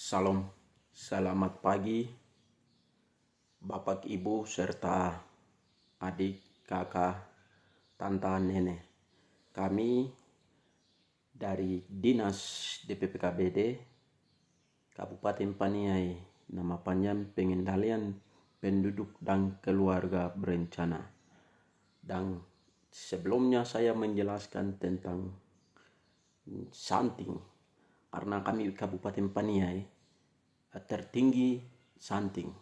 Salam, selamat pagi Bapak Ibu serta adik, kakak, tante, nenek. Kami dari Dinas DPPKBD Kabupaten Paniai, nama panjang Pengendalian Penduduk dan Keluarga Berencana. Dan sebelumnya saya menjelaskan tentang stunting, karena kami Kabupaten Paniai tertinggi stunting.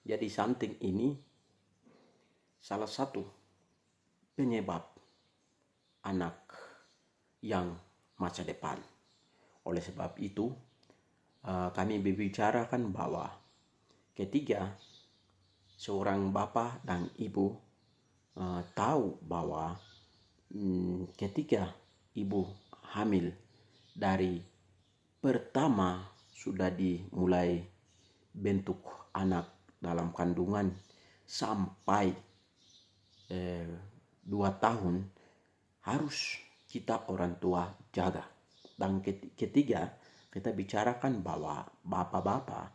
Jadi stunting ini salah satu penyebab anak yang masa depan. Oleh sebab itu, kami membicarakan bahwa ketika seorang bapak dan ibu tahu bahwa ketika ibu hamil dari pertama sudah dimulai bentuk anak dalam kandungan sampai 2 tahun harus kita orang tua jaga. Dan ketiga kita bicarakan bahwa bapak-bapak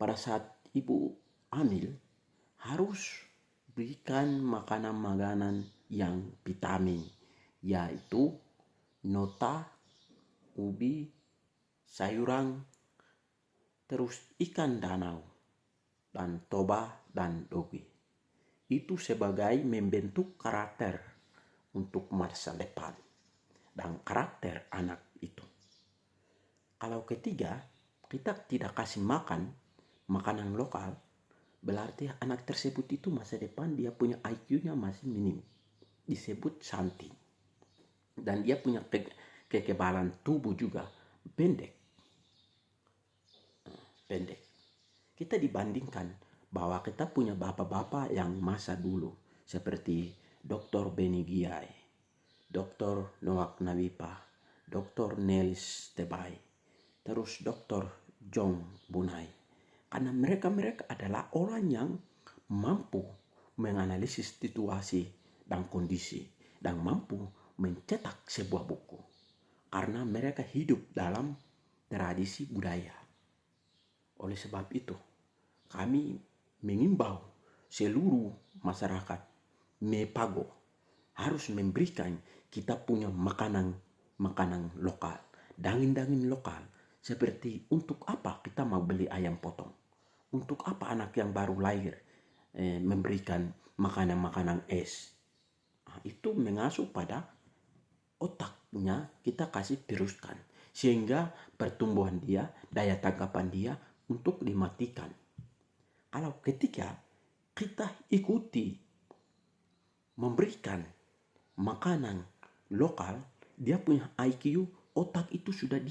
pada saat ibu hamil harus berikan makanan-makanan yang vitamin, yaitu nota, ubi, sayuran, terus ikan danau, dan toba dan dogi. Itu sebagai membentuk karakter untuk masa depan dan karakter anak itu. Kalau ketiga, kita tidak kasih makan makanan lokal, berarti anak tersebut itu masa depan dia punya IQ-nya masih minim. Disebut stunting. Dan dia punya kekebalan tubuh juga pendek. Kita dibandingkan bahwa kita punya bapak-bapak yang masa dulu seperti Dr. Beni Giai, Dr. Noak Nawipa, Dr. Nelis Tebai, terus Dr. John Bunai. Karena mereka adalah orang yang mampu menganalisis situasi dan kondisi dan mampu mencetak sebuah buku. Karena mereka hidup dalam tradisi budaya. Oleh sebab itu, kami mengimbau seluruh masyarakat Mepago harus memberikan kita punya makanan lokal, daging lokal. Seperti untuk apa kita mau beli ayam potong? Untuk apa anak yang baru lahir memberikan makanan es? Itu mengasuh pada otaknya, kita kasih teruskan sehingga pertumbuhan dia, daya tangkapan dia untuk dimatikan. Kalau ketika kita ikuti memberikan makanan lokal, dia punya IQ, otak itu sudah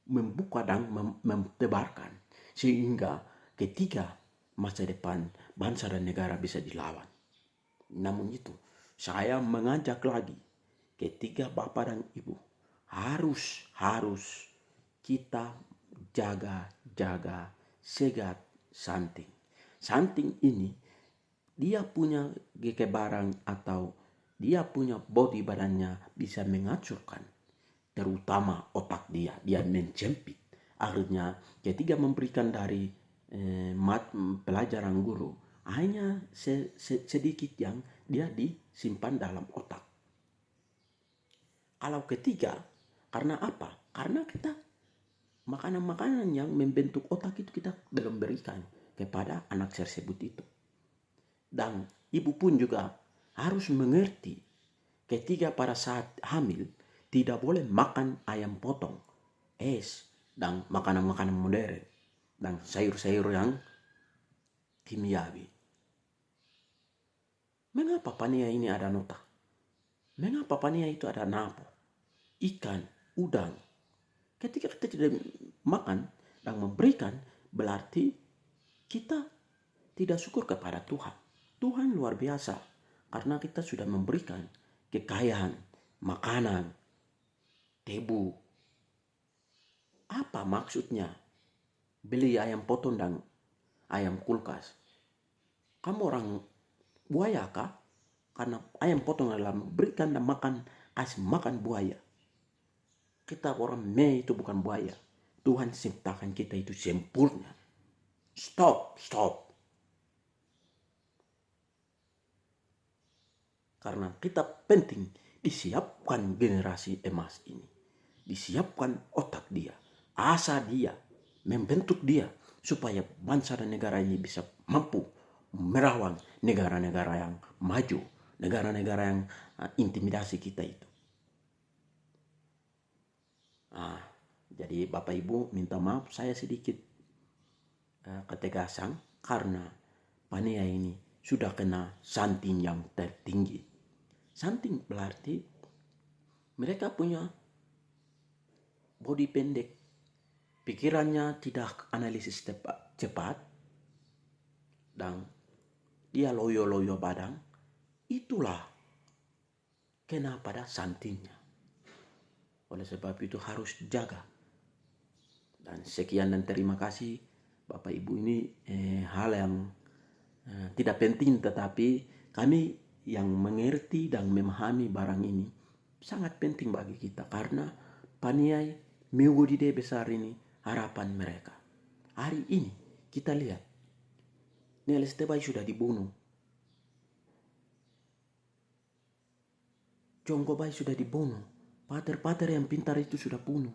membuka dan mentebarkan, sehingga ketika masa depan bangsa dan negara bisa dilawan. Namun itu, saya mengajak lagi, ketika bapak dan ibu harus kita jaga segat stunting. Stunting ini dia punya kekebalan atau dia punya body badannya bisa menghancurkan, terutama otak dia mencempit. Akhirnya ketika memberikan dari pelajaran guru, hanya sedikit yang dia disimpan dalam otak. Kalau ketiga, karena apa? Karena kita makanan-makanan yang membentuk otak itu kita belum berikan kepada anak tersebut itu. Dan ibu pun juga harus mengerti ketika pada saat hamil tidak boleh makan ayam potong, es, dan makanan-makanan modern dan sayur-sayur yang kimiawi. Mengapa Pania ini ada nota? Mengapa Pania itu ada napo, ikan, udang? Ketika kita tidak makan dan memberikan, berarti kita tidak syukur kepada Tuhan. Tuhan luar biasa karena kita sudah memberikan kekayaan, makanan, tebu. Apa maksudnya beli ayam potong dan ayam kulkas? Kamu orang buaya kah? Karena ayam potong adalah memberikan dan kasih makan buaya. Kita orang itu bukan buaya. Tuhan ciptakan kita itu sempurna. Stop. Karena kita penting disiapkan generasi emas ini. Disiapkan otak dia, asa dia, membentuk dia supaya bangsa dan negara ini bisa mampu merawat negara-negara yang maju, negara-negara yang intimidasi kita itu. Jadi Bapak Ibu minta maaf saya sedikit ketegasan karena Pania ini sudah kena santing yang tertinggi. Santing berarti mereka punya body pendek, pikirannya tidak analisis cepat, dan dia loyo-loyo badan. Itulah kena pada santingnya. Oleh sebab itu harus jaga. Dan sekian dan terima kasih Bapak Ibu. Ini hal yang tidak penting, tetapi kami yang mengerti dan memahami barang ini sangat penting bagi kita, karena Paniai Mewodide besar ini harapan mereka. Hari ini kita lihat Neles Tebai sudah dibunuh, Jonggobai sudah dibunuh, pater-pater yang pintar itu sudah bunuh.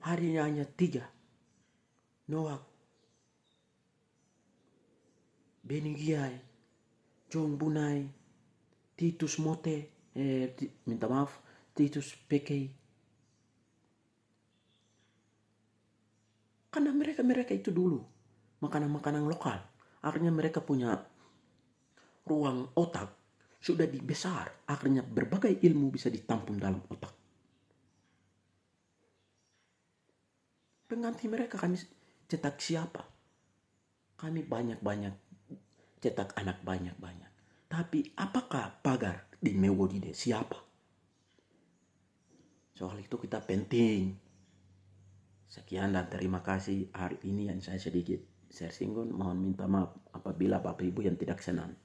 Harinya hanya 3, Noak, Beni Giai, Jong Bunai, Titus Mote, Titus Pekei. Karena mereka itu dulu makanan-makanan lokal. Akhirnya mereka punya ruang otak sudah dibesar. Akhirnya berbagai ilmu bisa ditampung dalam otak. Pengganti mereka kami cetak siapa? Kami banyak-banyak cetak anak banyak-banyak. Tapi apakah pagar di Mewodide? Siapa? Soal itu kita penting. Sekian dan terima kasih hari ini yang saya sedikit tersinggung. Mohon minta maaf apabila Bapak Ibu yang tidak senang.